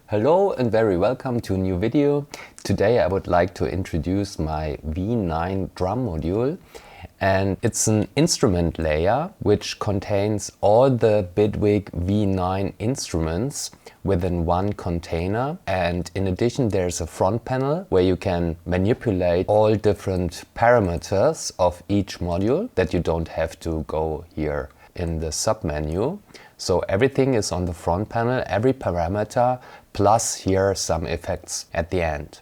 Hello and very welcome to a new video. Today I would like to introduce my V9 drum module, and it's an instrument layer which contains all the Bitwig V9 instruments within one container. And in addition, there's a front panel where you can manipulate all different parameters of each module that you don't have to go here in the submenu. So everything is on the front panel, every parameter, plus here some effects at the end.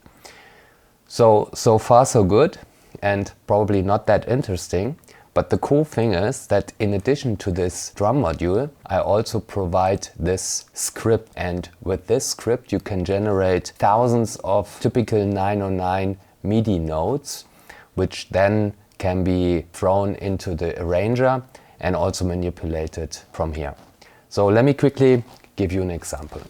So far so good, and probably not that interesting. But the cool thing is that in addition to this drum module, I also provide this script. And with this script, you can generate thousands of typical 909 MIDI notes, which then can be thrown into the arranger and also manipulated from here. So let me quickly give you an example.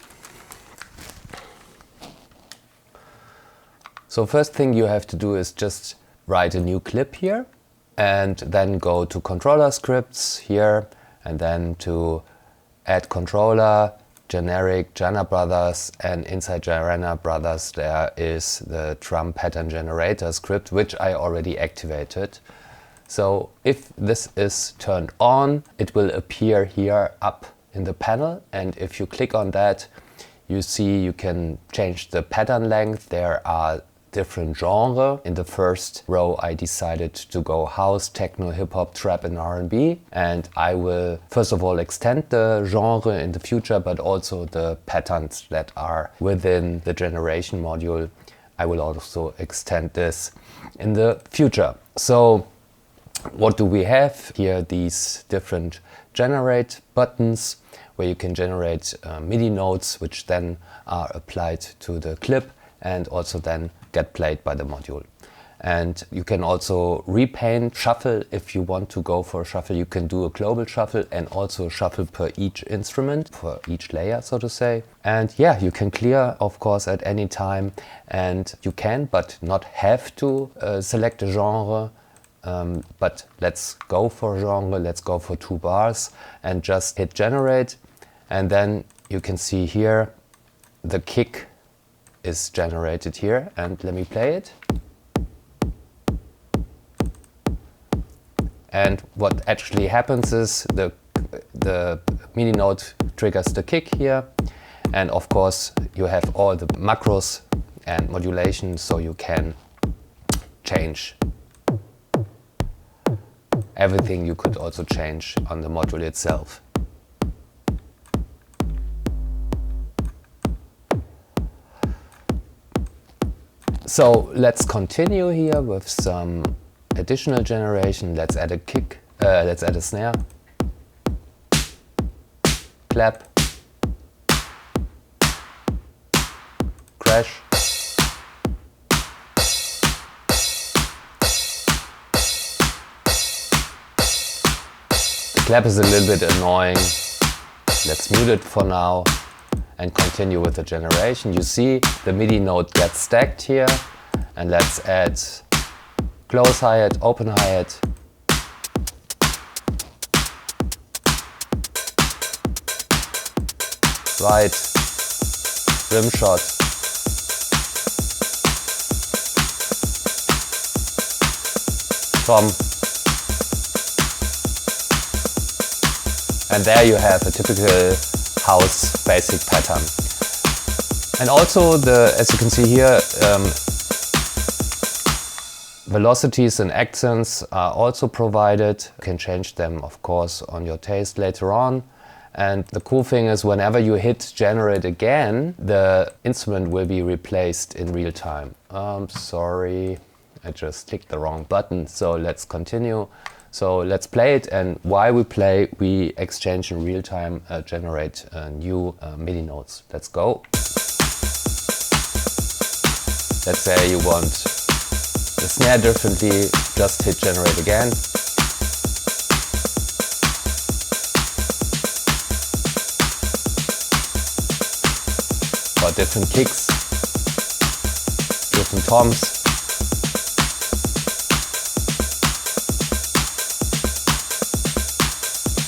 So first thing you have to do is just write a new clip here, and then go to controller scripts here, and then to add controller, generic Jana Brothers, and inside Jana Brothers there is the DrumPatternGenerator script, which I already activated. So if this is turned on, it will appear here up in the panel, and if you click on that, you see you can change the pattern length. There are different genres. In the first row I decided to go house, techno, hip-hop, trap and R&B, and I will first of all extend the genre in the future, but also the patterns that are within the generation module. I will also extend this in the future. So what do we have here? These different generate buttons where you can generate MIDI notes, which then are applied to the clip and also then get played by the module. And you can also repaint, shuffle. If you want to go for a shuffle, you can do a global shuffle and also shuffle per each instrument, for each layer, so to say. And yeah, you can clear, of course, at any time, and you can, but not have to select a genre. But let's go for genre, let's go for 2 bars and just hit generate. And then you can see here the kick is generated here, and let me play it. And what actually happens is the MIDI note triggers the kick here, and of course you have all the macros and modulation, so you can change everything. You could also change on the module itself. So let's continue here with some additional generation. Let's add a kick, let's add a snare, clap, crash, the clap is a little bit annoying. Let's mute it for now and continue with the generation. You see the MIDI note gets stacked here, and let's add close hi-hat, open hi-hat, right, rim shot, tom, and there you have a typical house basic pattern. And also as you can see here, velocities and accents are also provided. You can change them, of course, on your taste later on. And the cool thing is, whenever you hit generate again, the instrument will be replaced in real time. Sorry, I just clicked the wrong button. So let's continue. So let's play it, and while we play, we exchange in real time, generate new MIDI notes. Let's go. Let's say you want the snare differently, just hit generate again. Or different kicks, different toms.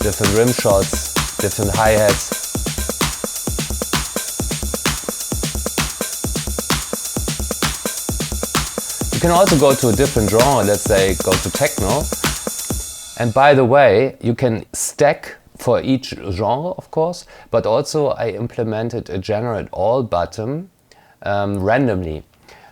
different rim shots, different hi-hats. You can also go to a different genre, let's say go to techno. And by the way, you can stack for each genre, of course, but also I implemented a generate all button randomly.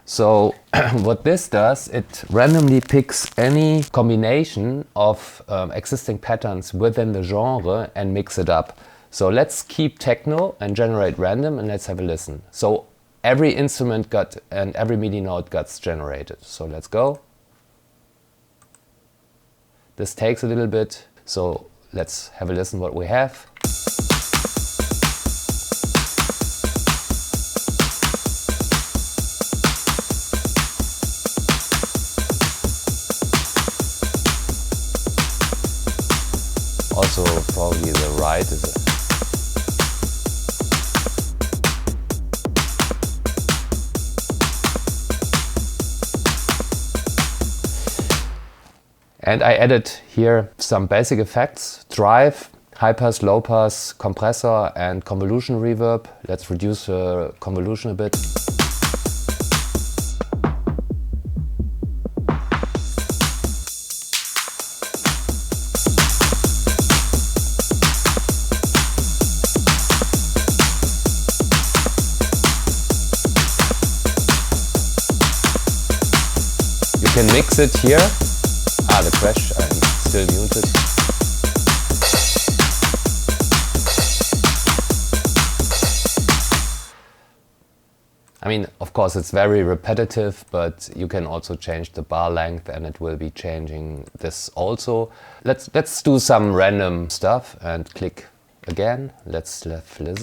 So what this does, it randomly picks any combination of existing patterns within the genre and mix it up. So let's keep techno and generate random and let's have a listen. So every instrument got and every MIDI note gets generated. So let's go. This takes a little bit, so let's have a listen what we have. Also probably the right is a and I added here some basic effects: drive, high pass, low pass, compressor and convolution reverb. Let's reduce the convolution a bit. You can mix it here. Ah, the crash, I'm still muted. I mean, of course it's very repetitive, but you can also change the bar length and it will be changing this also. Let's do some random stuff and click again. Let's listen.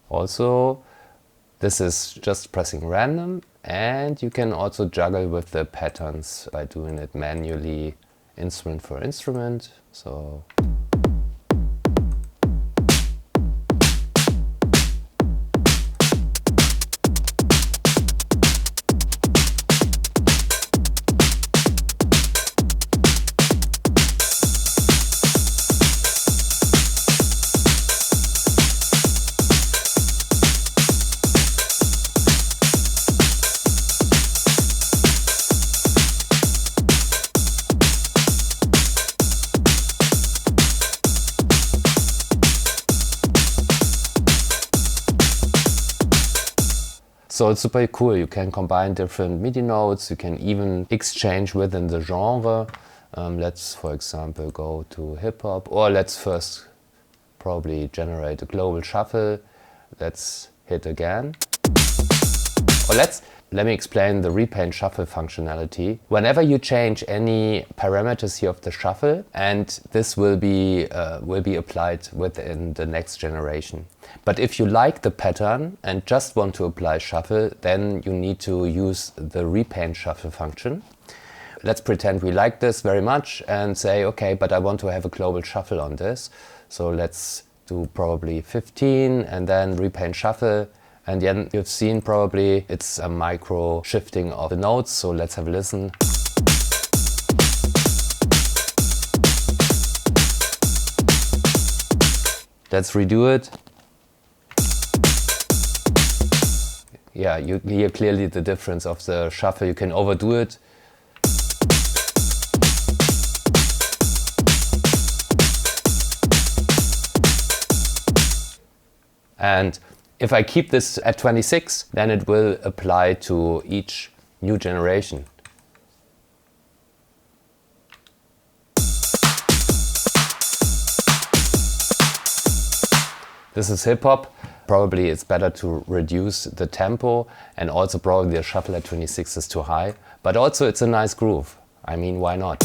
Also, this is just pressing random, and you can also juggle with the patterns by doing it manually, instrument for instrument. So So it's super cool. You can combine different MIDI notes. You can even exchange within the genre. Let's, for example, go to hip hop, or let's first probably generate a global shuffle. Let's hit again. Or let me explain the repaint shuffle functionality. Whenever you change any parameters here of the shuffle, and this will be applied within the next generation. But if you like the pattern and just want to apply shuffle, then you need to use the repaint shuffle function. Let's pretend we like this very much and say, okay, but I want to have a global shuffle on this. So let's do probably 15 and then repaint shuffle. And then you've seen probably it's a micro shifting of the notes. So let's have a listen. Let's redo it. Yeah, you hear clearly the difference of the shuffle. You can overdo it. And if I keep this at 26, then it will apply to each new generation. This is hip hop. Probably it's better to reduce the tempo, and also probably the shuffle at 26 is too high. But also it's a nice groove. I mean, why not?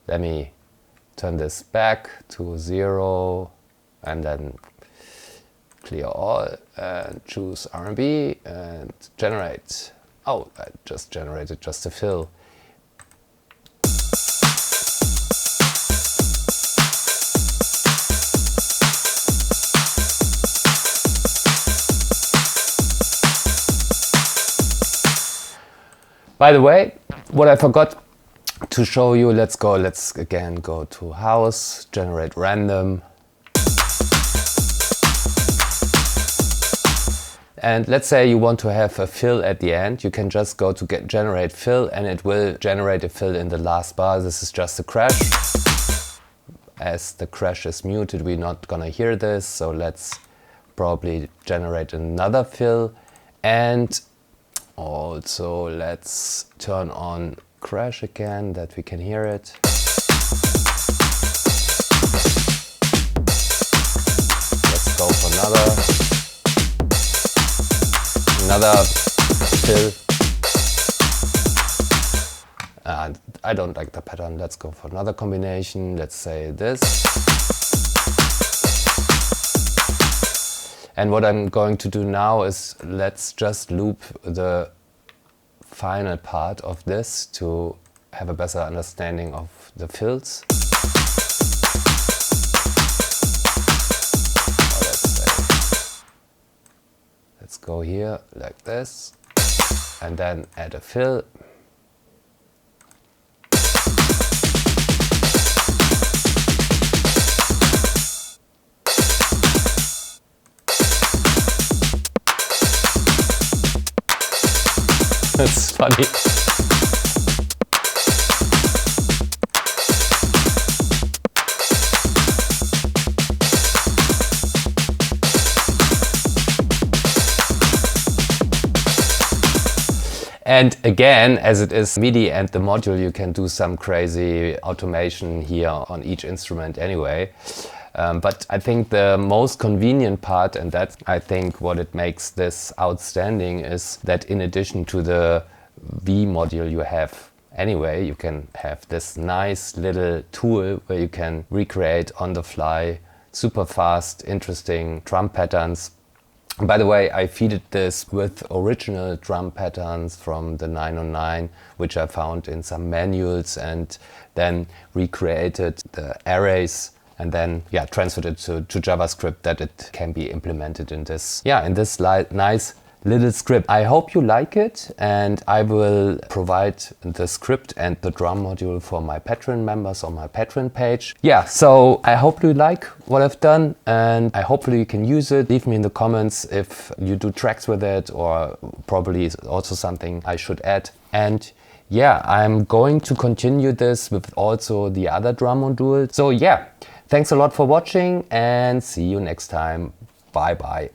Let me turn this back to 0 and then clear all and choose R&B and generate. Oh, I just generated just a fill. By the way, what I forgot to show you, let's again go to house, generate random. And let's say you want to have a fill at the end, you can just go to generate fill and it will generate a fill in the last bar. This is just a crash. As the crash is muted, we're not gonna hear this, so let's probably generate another fill. And also let's turn on crash again, that we can hear it. Let's go for another fill. I don't like the pattern. Let's go for another combination. Let's say this. And what I'm going to do now is let's just loop the final part of this to have a better understanding of the fills. Let's go here like this and then add a fill. That's funny. And again, as it is MIDI and the module, you can do some crazy automation here on each instrument anyway. But I think the most convenient part, and that's I think what it makes this outstanding, is that in addition to the V module you have anyway, you can have this nice little tool where you can recreate on the fly super fast, interesting drum patterns. By the way, I feeded this with original drum patterns from the 909, which I found in some manuals, and then recreated the arrays and then transferred it to JavaScript that it can be implemented in this nice little script. I hope you like it, and I will provide the script and the drum module for my Patreon members on my Patreon page. So I hope you like what I've done, and I hopefully you can use it. Leave me in the comments if you do tracks with it, or probably also something I should add. And I'm going to continue this with also the other drum module. So thanks a lot for watching and see you next time. Bye bye.